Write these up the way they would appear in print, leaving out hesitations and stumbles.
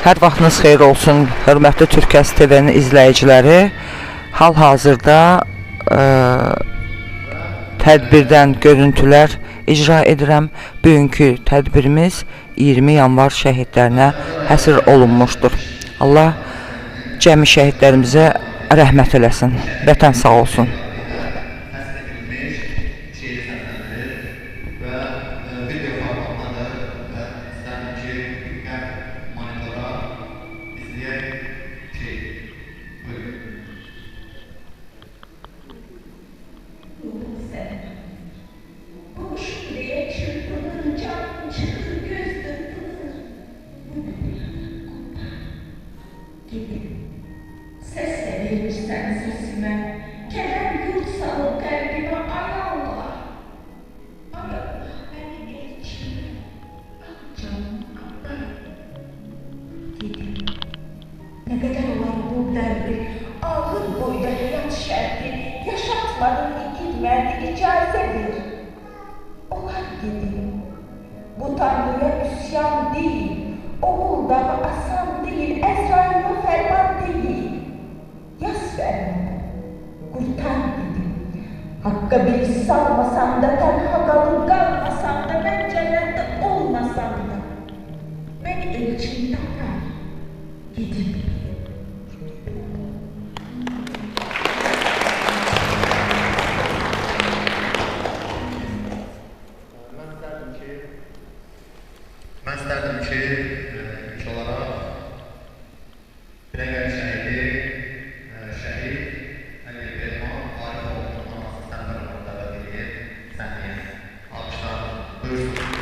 Hər vaxtınız xeyir olsun, hörmətli Türkəs TV-nin izləyiciləri. Hal-hazırda tədbirdən görüntülər icra edirəm. Bugünkü tədbirimiz 20 yanvar şəhidlərinə həsr olunmuşdur. Allah cəmi şəhidlərimizə rəhmət eləsin. Vətən sağ olsun. Ses verirsen sesime, kerem yurt salıp kalbime, ay Allah. Ay Allah beni geçme, ah canım ah. Dedim, ne kadar olan bu derdi, ağır boyda hayat şerdi, yaşatmadın ikilmedi icazə ver. Olar dedim, bu Tanrı'ya üsyan değil, oğul dağı asan değil, Ezrail'e ferman değil. Yas vermedi, kurtar dedim. Hakka bir salmasam da, tenha kalıp kalmasam da, ben cennette olmasam da, beni elçinden ver dedim. Ben isterdim ki ilk olarak Binəqədi şəhidi, şəhid Əli Elman Arifoğlu'nun anası Səndər ortada deyil, səhniyə alkışlar buyursun.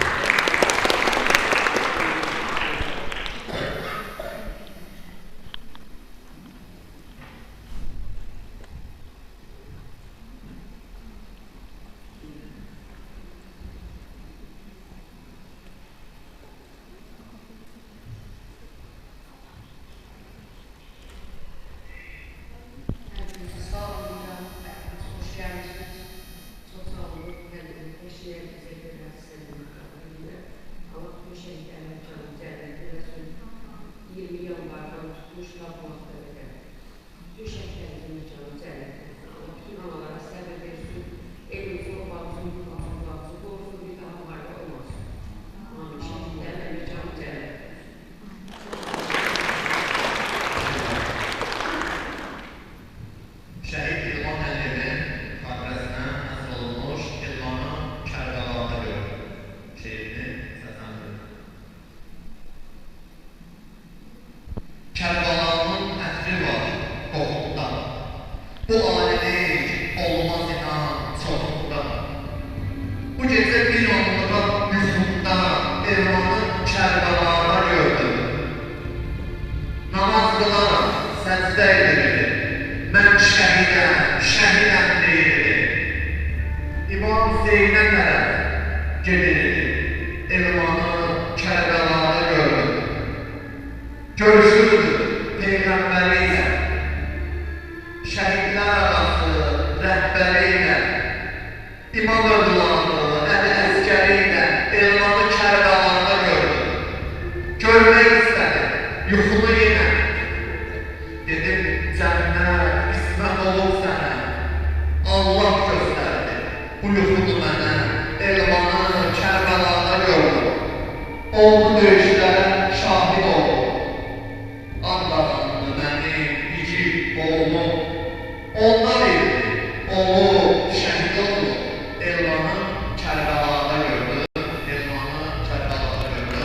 Kərbalanın ətri var qoğulda, bu aləlik olmaz inan çoxluqda. Bu gecə bir onluğa müzluqda Elmanı Kərbalada gördüm. Namaz qılaram, səcdə edirdi, mən şəhidəm, şəhidəm deyirdi. İmam Hüseynə tərəf gedirdi, Elmanı Kərbalada gördüm. Görüşürdü Peyğəmbəriyle, şəhidlər arası rəhbəriyle, İmam Ördülanlı, Əli Əskəriyle, Elmanı Kərbalanda gördüm. Görmək istədim, yuxunu yenə. Dedim, cənnət, qismət olub sənə. Allah göstərdi, bu yuxunu mənə, Elmanı Kərbalanda gördüm. Oldu döyüşlərə şahid oldu. Allah'ın benim iki oğlumu onlar verdi. Oğlu şehit oldu. Elmanı Kərbalada gördü. Elmanı Kərbalada gördü.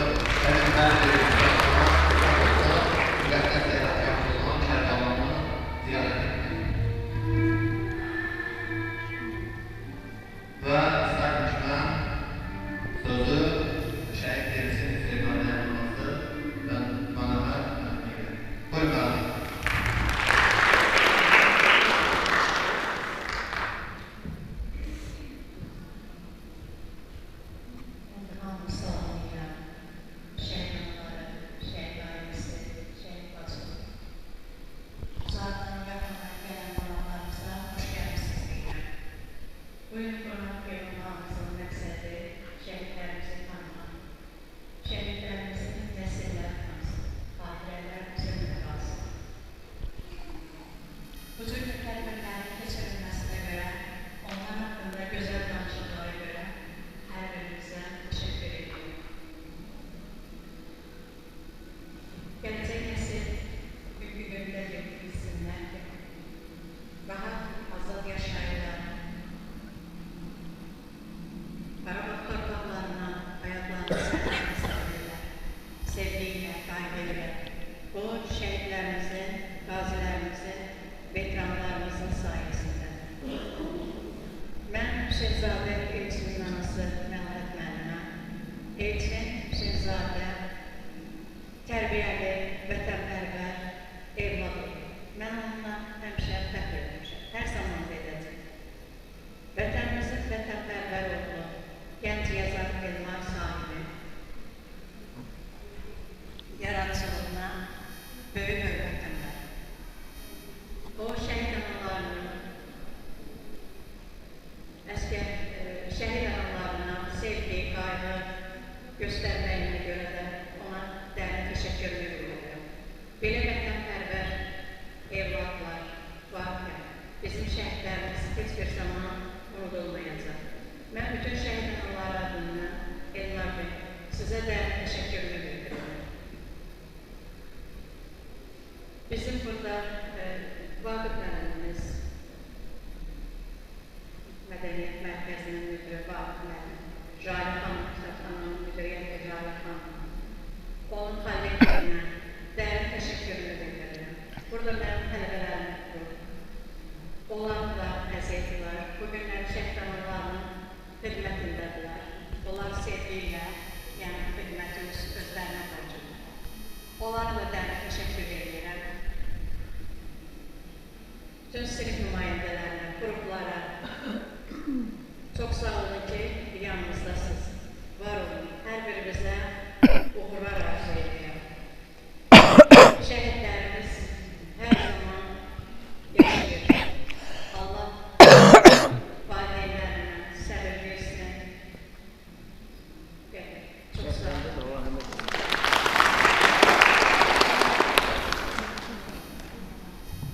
ifadə edir. Bu, şəhidlərimizin, qazilərimizin, veteranlarımızın sayəsində. Mən Hüseynzadə Elçinin anası Məlahət müəllimə, Elçin Hüseynzadə tərbiyəli, vətənpərvər, evladı. Mən onunla həmişə fəxr etmişəm, hər zaman da edəcəm. Vətənimizin vətənpərvər oğlu, gənc yazar Elmar sahibi, yaradıcılığına böyük hörmətim var. O, şəhid analarına sevgi, qayğı göstərməyinə görə də ona dərin təşəkkürünü bildirirəm. Belə vətənpərvər evladlar varkən bizim şəhidlərimiz heç bir zaman unudulmayacaq. Mən bütün şəhid analar adından Elmar bəy, sizə dərin təşəkkürünü bildirirəm. Bizim burada Vaqif müəllimimiz, Mədəniyyət Mərkəzinin müdürü Vaqif müəllim, Jale xanım, kitabxananın müdiriyyəti Jale xanım, onun kollegiyalarına dərin təşəkkürünü bildirirəm. Burada mənim tələbələrim yoxdur. Onlar da əziyyətlər, bugünlər şəhid analarının xidmətindədirlər. Onlar sevgi ilə, yəni xidməti özlərinə borcludur. Onlara da dərin təşəkkür edirəm. Bütün sinif nümayəndələrinə, qruplara çox sağ olun ki, yanımızdasınız. Var olun, hər birimizə uğurlar arzu edirəm. Şəhidlərimiz hər zaman yaşayır. Allah valideynlərinə səbir versin. Çox sağ olun.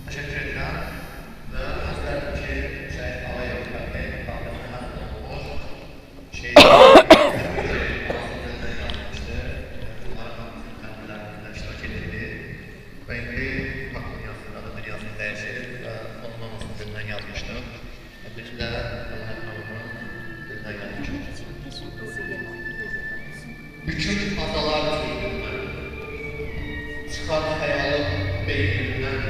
Teşekkür ederim. Ve özlerim ki, Alayev Bey, Renkli takım yazıları dünyasını değişir ve olmamasını diline yazmıştım. Benim de Allah'ın kanalının diline yazmıştım. Bütün adalar sözünden, çıkan hayalım beynimden,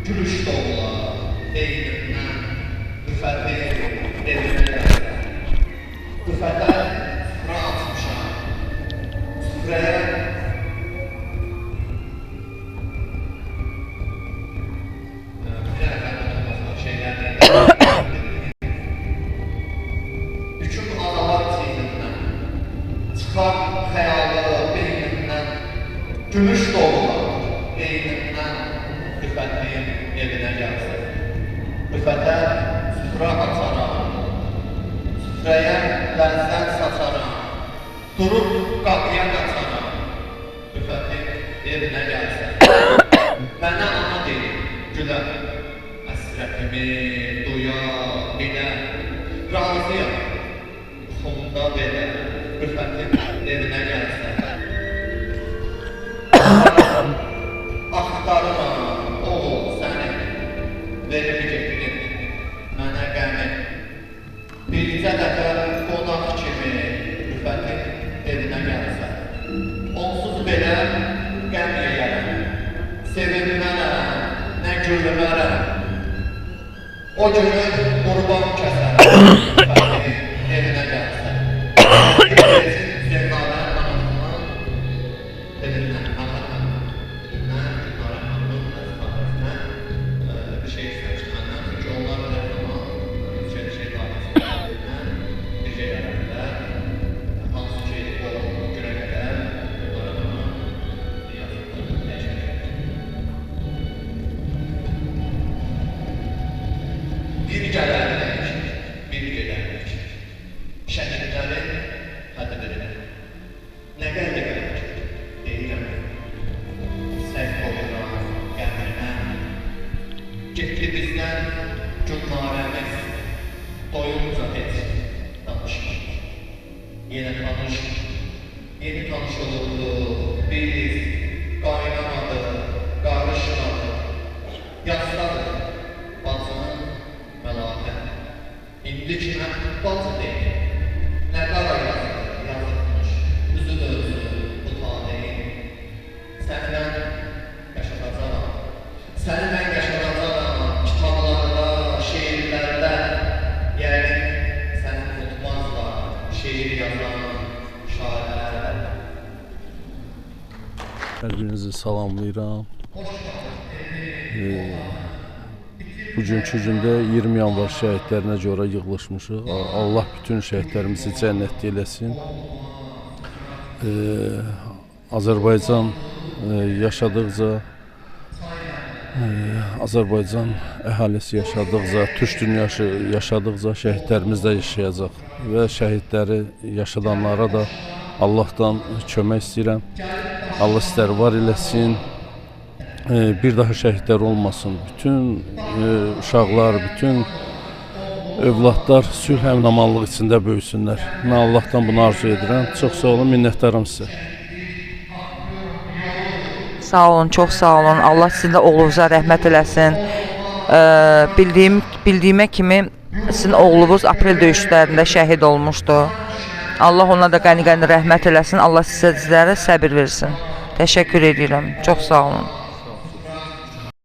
gülüş doğula beynimden, üfəti evime geldi. Üfətə sıfıra atmışam, süfrəyə bütün adalar çiğnindən, çıxar xəyalı beynimdən, gümüş doğular beynimdən, üfətliyin evinə gəlsin. Üfətə süfrə açaram, süfrəyə ləzzət saçaram, durub qapıya qaçaram, üfətlik evinə gəlsin. Mənə ana deyil, gülə, həsrətimi duya, bilə, razıyam, yuxumda belə, üfətlik evinə gəlsin. Axtarıram, oğul səni, verib getdim, mənə qəmi. Bircə dəfə qonaq kimi üfətlik evinə gəlsin. Onsuz belə qəm yeyərəm, sevinmərəm, nə gülmərəm. O günü qurban kəsərəm, üfətlik evinə gəlsin. Zeynalən anasından evindən, bir şey istemiştim benden. Çünkü onlar da zaman şey dairesinden bir şey verdiler. Hansı ki o güne kadar onlara bana yazıklarını değişmeyecek. Bir gelerdi demiştik. Bir gelir. hər birinizi salamlayıram. Bugünkü gündə 20 yanvar şəhidlərinə görə yığılmışıq. Allah bütün şəhidlərimizi cənnətdə eləsin. Azərbaycan yaşadıqca, Azərbaycan əhalisi yaşadıqca, türk dünyası yaşadıqca şəhidlərimiz də yaşayacaq və şəhidləri yaşadanlara da Allahdan kömək istəyirəm. Allah sizləri var eləsin. Bir daha şəhidlər olmasın. Bütün uşaqlar, bütün övladlar sülh əmin-amanlıq içində böyüsünlər. Mən Allahdan bunu arzu edirəm. Çox sağ olun, minnətdaram sizə. Sağ olun, çox sağ olun. Allah sizin də oğlunuza rəhmət eləsin. Bildiyimə kimi sizin oğlunuz aprel döyüşlərində şəhid olmuşdu. Allah ona da qəni-qəni rəhmət eləsin. Allah sizlərə səbir versin. Təşəkkür edirəm. Çox sağ olun.